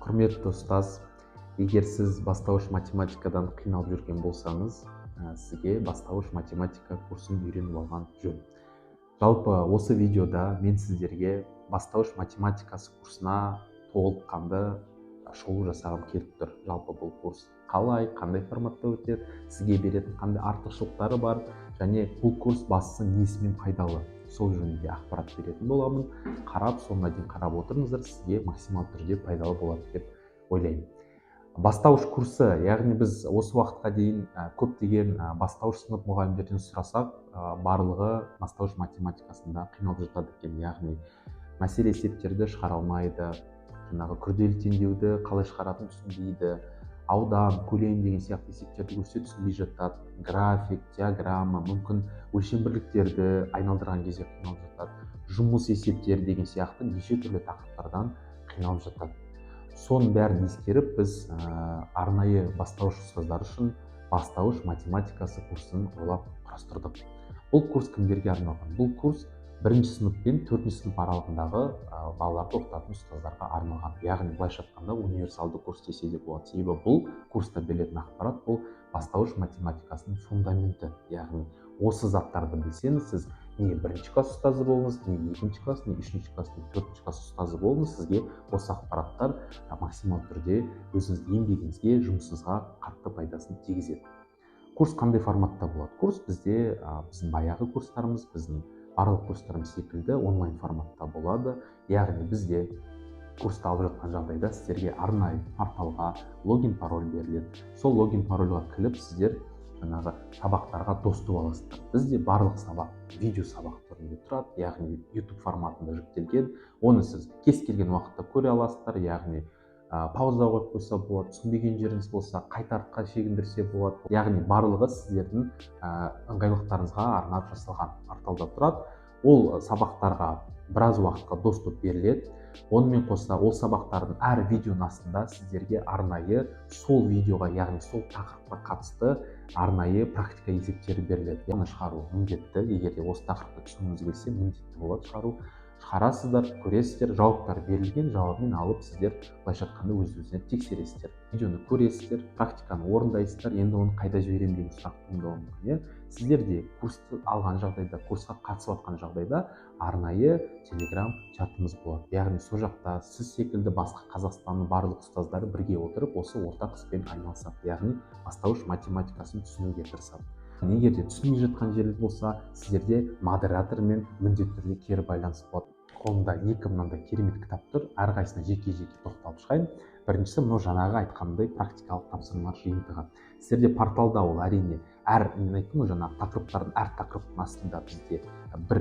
Құрметті ұстаз, егер сіз бастауыш математикадан қиналып жүрген болсаңыз, сізге бастауыш математика курсын үйреніп алған жөн. Жалпы осы видеода мен сіздерге бастауыш математикасы курсына толыққанды шолу жасағым келіп тұр. Жалпы бұл курс қалай, қандай форматта өтеді, сізге беретін қандай артықшылықтары бар, және бұл курс бастысы несімен пайдалы, сол жөнінде ақпарат беретін боламын. Қарап, соңына дейін қарап отырыңыздар, сізге максималды түрде пайдалы болады деп ойлаймын. Бастауыш курсы, яғни біз осы уақытқа дейін көптеген бастауыш сынып мұғалімдерден сұрасақ, барлығы бастауыш математикасында қиналып жатады екен. Яғни мәселе есептерді шығара алмайды, күрделі теңдеуді қалай шығаратынын түсінбейді, аудан, көлем деген сияқты есептерді көрсе түсінбей жатады, график, диаграмма, мүмкін өлшем бірліктерді айналдырған кезде қиналып жатады, жұмыс есептері деген сияқты неше түрлі тақырыптардан қиналып жатады. Соның бәрін ескеріп, біз арнайы бастауыш ұстаздар үшін бастауыш математикасы курсын ойлап құрастырдық. Бұл курс кімдерге арналған? Бұл курс 1-ші сынып пен 4-ші сынып аралығындағы балаларды оқытатын ұстаздарға арналған. Яғни былайша айтқанда универсалды курс десе де болады. Себебі бұл курста берілетін ақпарат бұл бастауыш математикасының фундаменті. Яғни осы заттарды білсеңіз, сіз не 1-ші класс ұстазы болыңыз, не 2-ші класс, не 3-ші класс, не 4-ші класс ұстазы болыңыз, сізге осы ақпараттар максималды түрде өзіңіздің еңбегіңізге, жұмысыңызға қатты пайдасын тигізеді. Курс қандай форматта болады? Курс бізде біздің баяғы курстарымыз, біздің барлық курстарымыз секілді онлайн форматта болады. Яғни бізде курсты алып жатқан жағдайда сіздерге арнайы порталға логин пароль беріледі. Сол логин парольға кіріп сіздер сабақтарға доступ аласыздар. Бізде барлық сабақ видео сабақ түрінде тұрады, яғни YouTube форматында жүктелген. Оны сіз кез келген уақытта көре аласыздар, яғни пауза қойып қойса болады, түсінбеген жеріңіз болса қайтартқа шегіндірсе болады. Яғни барлығы сіздердің ыңғайлықтарыңызға арнап жасалған порталда тұрады. Ол сабақтарға біраз уақытқа доступ беріледі. Онымен қоса ол сабақтардың әр видеоның астында сіздерге арнайы сол видеоға, яғни сол тақырыпқа қатысты арнайы практика есептері беріледі. Оны шығару міндетті, егер де осы тақырыпты түсінуіңіз келсе, міндетті болады шығару. Шығарасыздар, көресіздер, жауаптар берілген, жауабын алып сіздер былайша айтқанда өз-өзіне тексересіздер. Видеоны көресіздер, практиканы орындайсыздар, енді оны қайда жіберемін деген сұрақ туындауы мүмкін. Сіздер де курсты алған жағдайда, курсқа қатысып жатқан жағдайда арнайы телеграм чатымыз болады. Яғни сол жақта сіз секілді басқа Қазақстанның барлық ұстаздары бірге отырып осы ортақ іспен айналысады. Яғни бастауыш математикасын түсінуге тырысады. Егер де түсінбей жатқан жерлер болса, сіздерде модератормен міндетті түрде кері байланыс болады. Қолымда 2 мынандай керемет кітап тұр, әрқайсысына жеке-жеке тоқталып шығайын. Біріншісі мынау жаңағы айтқандай практикалық тапсырмалар жиынтығы. Сіздерде порталда ол әрине мен айттым ғой, жаңағы тақырыптардың әр тақырыптың астында бізде бір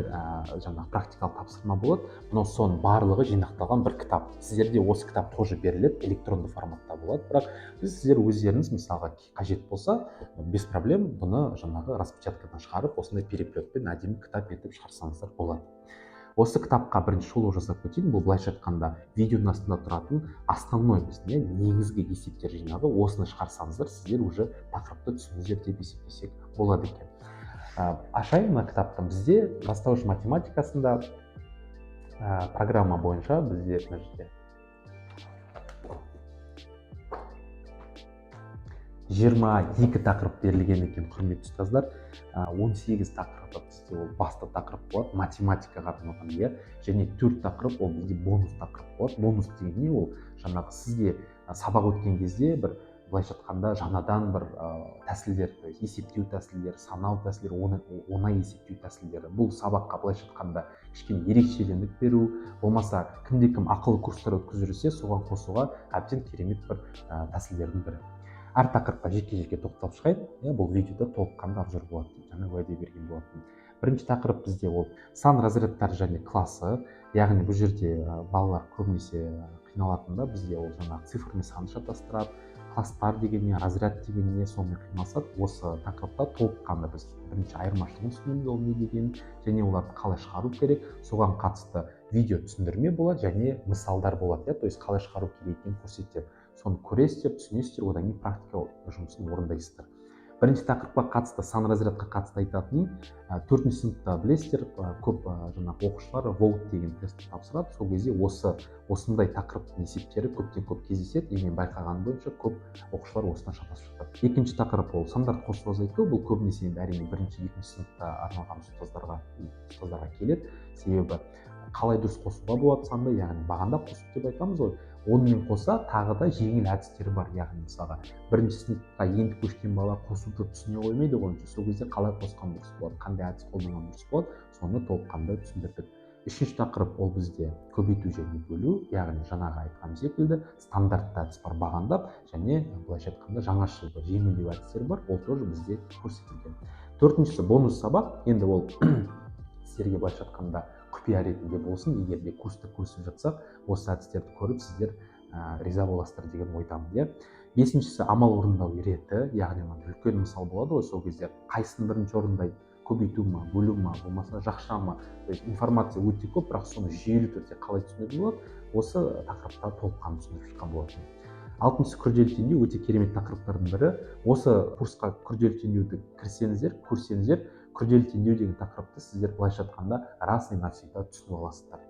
жаңағы практикалық тапсырма болады. Мынау соның барлығы жинақталған бір кітап. Сіздерде осы кітап тоже беріледі, электронды форматта болады. Бірақ сіздер өздеріңіз мысалға қажет болса, без проблем бұны жаңағы распечаткадан шығарып, осындай переплетпен әдемі кітап етіп шығарсаңыздар болады. Осы кітапқа бірінші шолу жасап өтейін. Бұл былайша айтқанда видеоның астында тұратын основной біздің негізгі есептер жинағы. Осыны шығарсаңыздар, сіздер уже тақырыпты түсініңіздер деп есептесек болады екен. Ашайын мына кітаптан. Бізде бастауыш математикасында программа бойынша бізде мына жерде 22 тақырып берілген екен, құрметті ұстаздар. 18 тақырыбы бізде ол басты тақырып болады, математикаға арналған, және 4 тақырып ол бізде бонус тақырып болады. Бонус деген ол жаңағы сізге сабақ өткен кезде бір былайша айтқанда жаңадан бір тәсілдер, есептеу тәсілдері, санау тәсілдері, оңай есептеу тәсілдері. Бұл сабаққа былайша айтқанда кішкене ерекшеленіп беру, болмаса кімде-кім ақылы курстар өткізіп жүрсе, соған қосуға әбден керемет бір тәсілдердің бірі. Әр тақырыпқа жеке-жеке тоқталып шығайын. Бұл видеода толыққанды ап жүр болады, жаңа уәде берген болатын. Бірінші тақырып бізде ол сан разрядтары және класы. Яғни бұл жерде балалар көбінесе қиналатында бізде ол жаңағы цифрный санды шатастырады. Класстар деген не, разряд деген не, сонымен қиналсақ, осы тақырыпта толыққанды біз бірінші айырмашылығын түсінеміз, ол не деген, және оларды қалай шығару керек, соған қатысты видео түсіндірме болады және мысалдар болады. То есть қалай шығару керек екенін көрсетеді. Соны көресіздер, түсінесіздер, одан кейін практика жұмысын орындайсыздар. Бірінші тақырыпқа қатысты, сан разрядқа қатысты айтатыным, 4-ші сыныпта білесіздер, көп жаңағы оқушылар волт деген тестті тапсырады. Сол кезде осындай тақырыптың есептері көптен көп кездеседі. И мен байқағаным бойынша көп оқушылар осыдан шатасып жатады. Екінші тақырып ол стандарт қосу азайту. Бұл көбінесе енді әрине 1-ші, 2-ші сыныпта арналған ұстаздарға келеді. Себебі қалай дұрыс қосуға болады санды, яғни бағандап қосу деп айтамыз ғой. Онымен қоса тағы да жеңіл әдістері бар. Яғни мысалға 1-ші сыныпқа енді көшкен бала қосуды түсіне қоймайды ғой. Сол кезде қалай қосқан дұрыс болады, қандай әдіс қолданған дұрыс болады, соны толыққанды түсіндірдік. 3-ші тақырып ол бізде көбейту және бөлу, яғни жаңағы айтқан секілді стандартты әдіс бар, бағандап, және былайша айтқанда жаңашыл жеңілдеу әдістері бар, ол тоже бізде көрсетілген. 4-шісі бонус сабақ. Енді ол сіздерге былайша айтқанда құпия ретінде болсын, егер де курсты көрсетіп жатсақ, осы әдістерді көріп сіздер риза боласыздар деген ойдамын. 5-шісі амал орындау реті, яғни үлкен мысал болады ғой, сол кезде қайсысын бірінші орындайды, көбейту ма, бөлу ма, болмаса жақша ма, то есть информация өте көп, бірақ соны жүйелі түрде қалай түсінуге болады, осы тақырыпта толыққанды түсіндіріп шыққан болатын. 6-шысы күрделі теңдеу, өте керемет тақырыптардың бірі. Осы курсқа күрделі теңдеуді көрсеңіздер, күрделі теңдеу деген тақырыпты сіздер былайша айтқанда раз и навсегда түсініп аласыздар.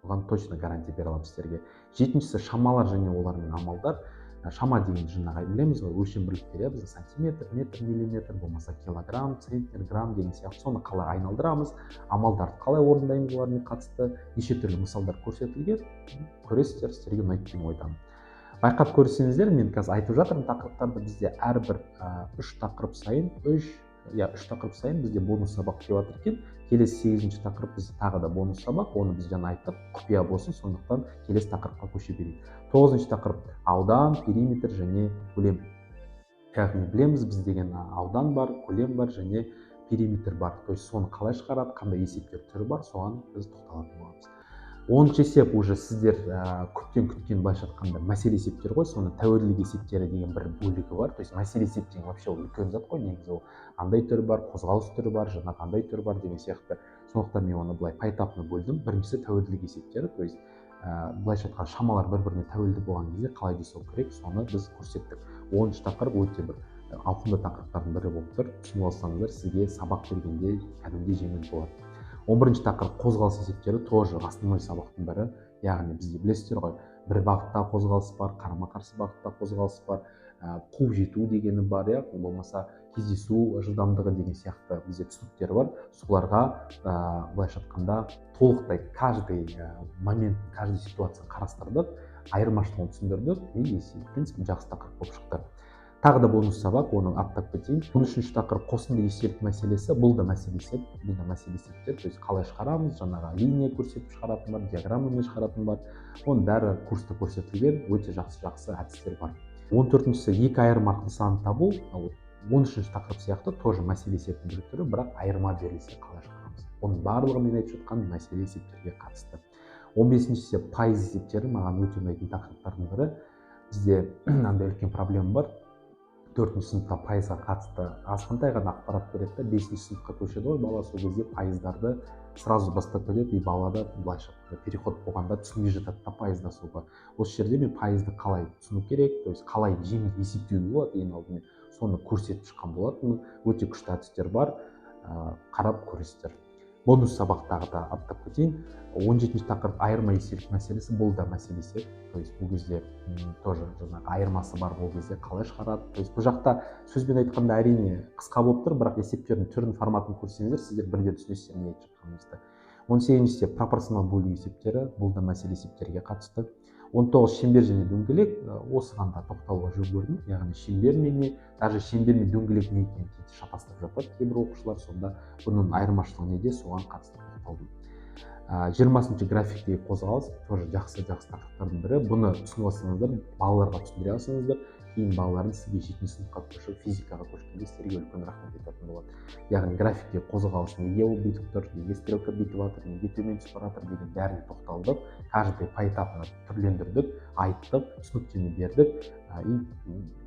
Оған точно гарантия бере аламын сіздерге. 7-шісі шамалар және олармен амалдар. Шама деген жаңағы білеміз ғой, өлшем бірліктері, біздің сантиметр, метр, миллиметр, болмаса килограмм, центнер, грамм деген сияқты, соны қалай айналдырамыз, амалдарды қалай орындаймыз, олармен қатысты неше түрлі мысалдар көрсетілген. Көресіздер, сіздерге ұнайды деген ойдамын. Байқап көрсеңіздер, мен қазір айтып жатырмын тақырыптарды, бізде әрбір 3 тақырып сайын бізде бонус сабақ деп жатыр екен. Келесі 8-ші тақырып бізде тағы да бонус сабақ, оны біз жаңа айттық, құпия болсын, сондықтан келесі тақырыпқа көше берейік. 9-ші тақырып аудан, периметр және көлем. Яғни білеміз, біз деген аудан бар, көлем бар және периметр бар. То есть соны қалай шығарады, қандай есептер түрі бар, соған біз тоқталатын боламыз. 10-ші есеп уже сіздер көптен күткен былайша айтқанда мәселе есептер ғой, соны тәуелділік есептері деген бір бөлігі бар. То есть мәселе есеп деген вообще ол үлкен зат қой, негізі ол андай түрі бар, қозғалыс түрі бар, жаңа қандай түрі бар деген сияқты. Сондықтан мен оны былай поэтапно бөлдім. Біріншісі тәуелділік есептері, то есть былайша айтқанда шамалар бір-біріне тәуелді болған кезде қалай жасау керек, соны біз көрсеттік. 10-ші тақырып өте бір ауқымды тақырыптардың бірі болып тұр. Түсініп алсаңыздар, сізге сабақ бергенде кәдімгідей жеңіл болады. 11-ші тақырып қозғалыс есептері, тоже основной сабақтың бірі. Яғни бізде білесіздер ғой, бір бағытта қозғалыс бар, қарама-қарсы бағытта қозғалыс бар, қуып жету дегені бар, болмаса кездесу жылдамдығы деген сияқты бізде түсініктер бар. Соларға былайша айтқанда толықтай каждый момент, каждый ситуация қарастырдық, айырмашылығын түсіндірдік и в принципе жақсы тақырып болып шықты. Тағы да бонус сабақ, оны аттап кетейін. 13-ші тақырып қосынды еселік мәселесі. Бұл да мәселе есептер, то есть қалай шығарамыз, жаңағы линия көрсетіп шығаратын бар, диаграммамен шығаратын бар. Оның бәрі курста көрсетілген, өте жақсы әдістер бар. 14-шісі екі айырма арқылы санды табу. 13-ші тақырып сияқты тоже мәселе есептің бір түрі, бірақ айырма берілсе қалай шығарамыз. Оның барлығы мен айтып жатқан мәселе есептерге қатысты. 15-шісі пайыз есептері, маған өте ұнайтын тақырыптардың бірі. Бізде мынандай үлкен проблема бар. 4-ші сыныпта пайызға қатысты азғантай ғана ақпарат береді, 5-ші сыныпқа көшеді ғой бала, сол кезде пайыздарды сразу бастап кетеді и балада былайша переход болғанда түсінбей жатады да пайыздасуға. Осы жерде мен пайызды қалай түсіну керек, то есть қалай жеңіл есептеуге болады, ең алдымен соны көрсетіп шыққан болатынмын. Өте күшті әдістер бар, қарап көресіздер. Бонус сабақтағы да аттап кетейін. 17-ші тақырып айырма еселік мәселесі, бұл да мәселе есеп. То есть бұл кезде тоже жаңағы айырмасы бар, бұл кезде қалай шығарады. То есть бұл жақта сөзбен айтқанда әрине қысқа болып тұр, бірақ есептердің түрін, форматын көрсеңіздер, сіздер бірден түсінесіздер не айтып жатқанымызды. 18-ші пропорционал бөлу есептері, бұл да мәселе есептерге қатысты. 19 шеңбер және дөңгелек, осыған да тоқталуға жол көрдім. Яғни шеңбер мен не, даже шеңбер мен дөңгелек не екенін кейде шатастырып жатады кейбір оқушылар, сонда бұның айырмашылығы неде, соған қатысты тоқталдым. 20-ші графиктегі қозғалыс, тоже жақсы тақырыптардың бірі. Бұны түсініп алсаңыздар, балаларға түсіндіре алсаңыздар, кейін балалардың сізге 7-ші сыныпқа көшіп, физикаға көшкенде сіздерге үлкен рахмет айтатын болады. Яғни графиктегі қозғалыс неге ол бүйтіп тұр, неге стрелка бүйтіп жатыр, неге төмен түсіп жатыр деген бәріне тоқталдық. Каждый поэтапно түрлендірдік, айттық, түсініктеме бердік. И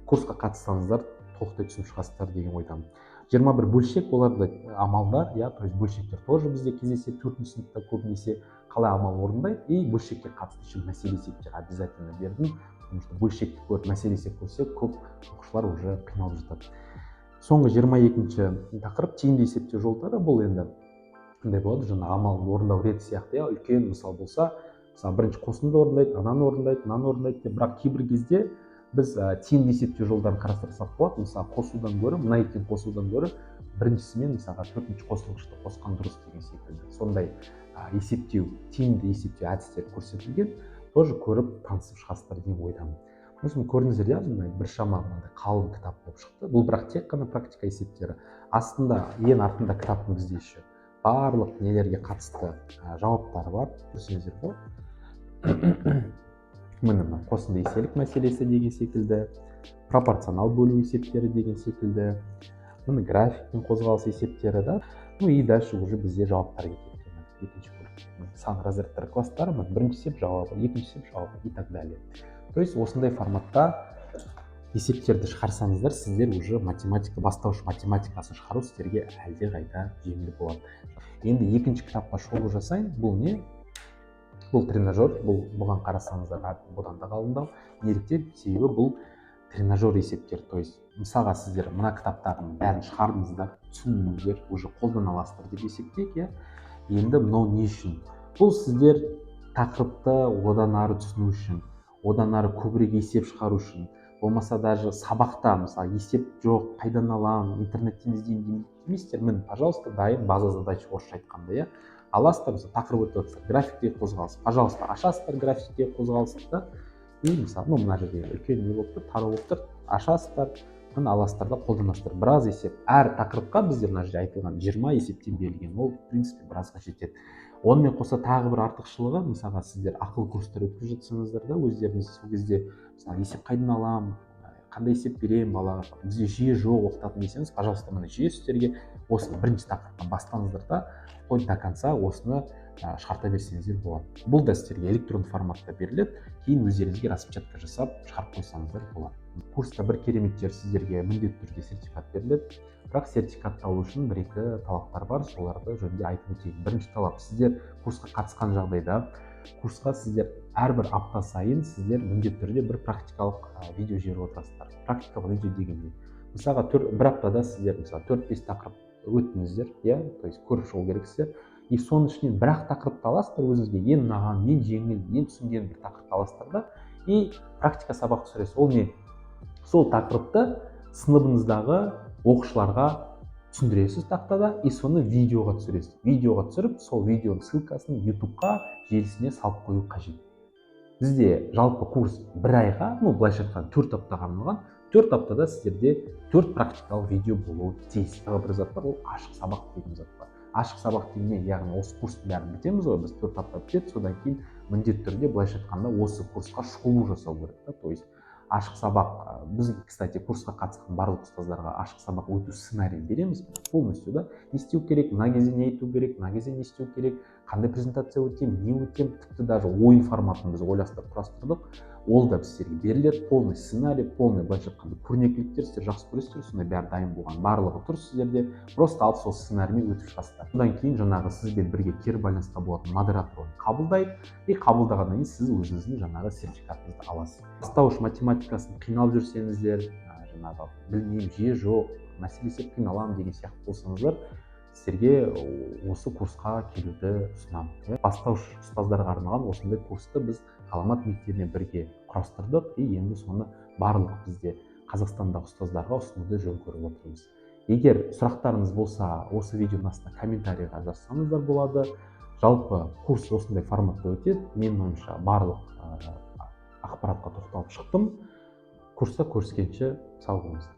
курсқа қатыссаңыздар толықтай түсініп шығасыздар деген ойдамын. 21 бөлшек, оларда амалдар, то есть бөлшектер тоже бізде кездеседі, 4-ші сыныпта көбінесе қалай амал орындайды, и бөлшекке қатысты үшін мәселе есептер обязательно бердім, потому что бөлшекті көріп мәселе есеп көрсе, көп оқушылар уже қиналып жатады. соңғы 22-ші тақырып тиімді есептеу жолдары. Бұл енді қандай болады, жаңа амалын орындау реті сияқты, үлкен мысал болса, мысалы бірінші қосынды орындайды, ананы орындайды деп, бірақ кейбір кезде біз тиімді есептеу жолдарын қарастырсақ болады. Мысалы қосудан гөрі, мына екеуін қосудан гөрі біріншісімен мысалға төртінші қосылғышты қосқан дұрыс деген секілді. Сондай есептеу, тиімді есептеу әдістері көрсетілген, тоже көріп танысып шығасыздар деген ойдамын. Осыны көрдіңіздер, біршама қалың кітап болып шықты. Бұл бірақ тек қана практика есептері. Астында, ең артында кітаптың бізде еще барлық нелерге қатысты жауаптары бар. Көрсеңіздер болады. Міне қосынды еселік мәселесі деген секілді, пропорционал бөлу есептері деген секілді, міне графиктің қозғалыс есептері да. И дальше уже бізде жауаптар кетеді. Екінші бөлікте сан разрядтар класстары, бірінші есеп жауабы, екінші есеп жауабы и так далее. То есть осындай форматта есептерді шығарсаңыздар, сіздер уже бастауыш математикасын шығару сіздерге әлде қайда жеңіл болады. Енді екінші кітапқа шолу жасайын. Бұл не? Бұл тренажер. Бұған қарасаңыздар, бұдан да қалыңдау. Неліктен? Себебі бұл тренажер есептер. То есть мысалға сіздер мына кітаптардың бәрін шығардыңыздар, түсіндіңіздер, уже қолдана аласыздар деп есептейік. Енді мынау не үшін? Бұл сіздер тақырыпты одан ары түсіну үшін, одан ары көбірек есеп шығару үшін, болмаса даже сабақта мысалы есеп жоқ, қайдан аламын, интернеттен іздеймін демейсіздер. Міне, пожалуйста, дайын база задач орысша айтқанда, аласыздар, мысалы тақырып өтіп жатса, графиктегі қозғалыс, пожалуйста, ашасыздар графиктегі қозғалысты да, и мысалы мына жерде үлкен не болып тұр, тары болып тұр, ашасыздар, міне аласыздар да қолданасыздар. Біраз есеп. Әр тақырыпқа бізде мына жерде айтылған 20 есептен берілген. Ол в принципе біразға жетеді. Онымен қоса тағы бір артықшылығы, мысалға сіздер ақыл курстар өткізіп жатсаңыздар да, өздеріңіз сол кезде мысалы есеп қайдан аламын, қандай есеп беремін балаға, бізде жүйе жоқ оқытатын десеңіз, пожалуйста, міне жүйе сіздерге осыны бірінші тақырыптан бастаңыздар да, хоть до конца осыны шығарта берсеңіздер болады. Бұл да сіздерге электронды форматта беріледі, кейін өздеріңізге распечатка жасап шығарып қойсаңыздар болады. Курста бір керемет жер, сіздерге міндетті түрде сертификат беріледі. Бірақ сертификатты алу үшін бір-екі талаптар бар, соларды жөнінде айтып өтейін. Бірінші талап, сіздер курсқа қатысқан жағдайда, курсқа сіздер әрбір апта сайын сіздер міндетті түрде бір практикалық видео жіберіп отырасыздар. Практикалық видео дегенде, мысалға бір аптада сіздер мысалы 4-5 тақырып өттіңіздер, то есть көріп шығу керексіздер. И соның ішінен бір-ақ тақырыпты аласыздар, өзіңізге ең ұнаған, ең жеңіл, ең түсінген бір тақырыпты аласыздар да, и практика сабақ түсіресіз. Ол не? Сол тақырыпты сыныбыңыздағы оқушыларға түсіндіресіз тақтада, и соны видеоға түсіресіз. Видеоға түсіріп, сол видеоның ссылкасын YouTube-қа желісіне салып қою қажет. Бізде жалпы курс бір айға, былайша айтқанда 4 аптаға арналған. 4 аптада сіздерде 4 практикалық видео болуы тиіс. Тағы бір зат бар, ол ашық сабақ деген зат бар. Ашық сабақ дегенде, яғни осы курстың бәрін бітеміз ғой, біз 4 апта бітеді, содан кейін міндетті түрде былайша айтқанда осы курсқа шолу жасау керек та, то есть ашық сабақ, біз, кстати, курсқа қатысқан барлық ұстаздарға ашық сабақ өту сценарийін береміз полностью да. Не істеу керек, мына кезде не айту керек, мына кезде не істеу керек, қандай презентация өтемін, не өтемін, тіпті даже ойын форматын біз ойластырып құрастырдық. Ол да сіздерге беріледі, полный сценарий, полный былайша айтқанда көрнекіліктер, сіздер жақсы көресіздер, сондай бәрі дайын болған, барлығы тұр сіздерде, просто алып сол сценариймен өтіп шығасыздар. Содан кейін жаңағы сізбен бірге кері байланыста болатын модератор қабылдайды, и қабылдағаннан кейін сіз өзіңіздің жаңағы сертификатыңызды аласыз. Бастауыш математикасын қиналып жүрсеңіздер, жаңағы білмеймін, жүйе жоқ, мәселе есеп қиналамын деген сияқты болсаңыздар, сіздерге осы курсқа келуді ұсынамын. Бастауыш ұстаздарға арналған осындай курсты біз ғаламат мектебіне бірге құрастырдық, и енді соны барлық бізде Қазақстандағы ұстаздарға ұсынуды жөн көріп отырмыз. Егер сұрақтарыңыз болса, осы видеоның астына комментарийға жазсаңыздар болады. Жалпы курс осындай форматта өтеді. Менің ойымша барлық ақпаратқа тоқталып шықтым. Курста көріскенше сау болыңыздар.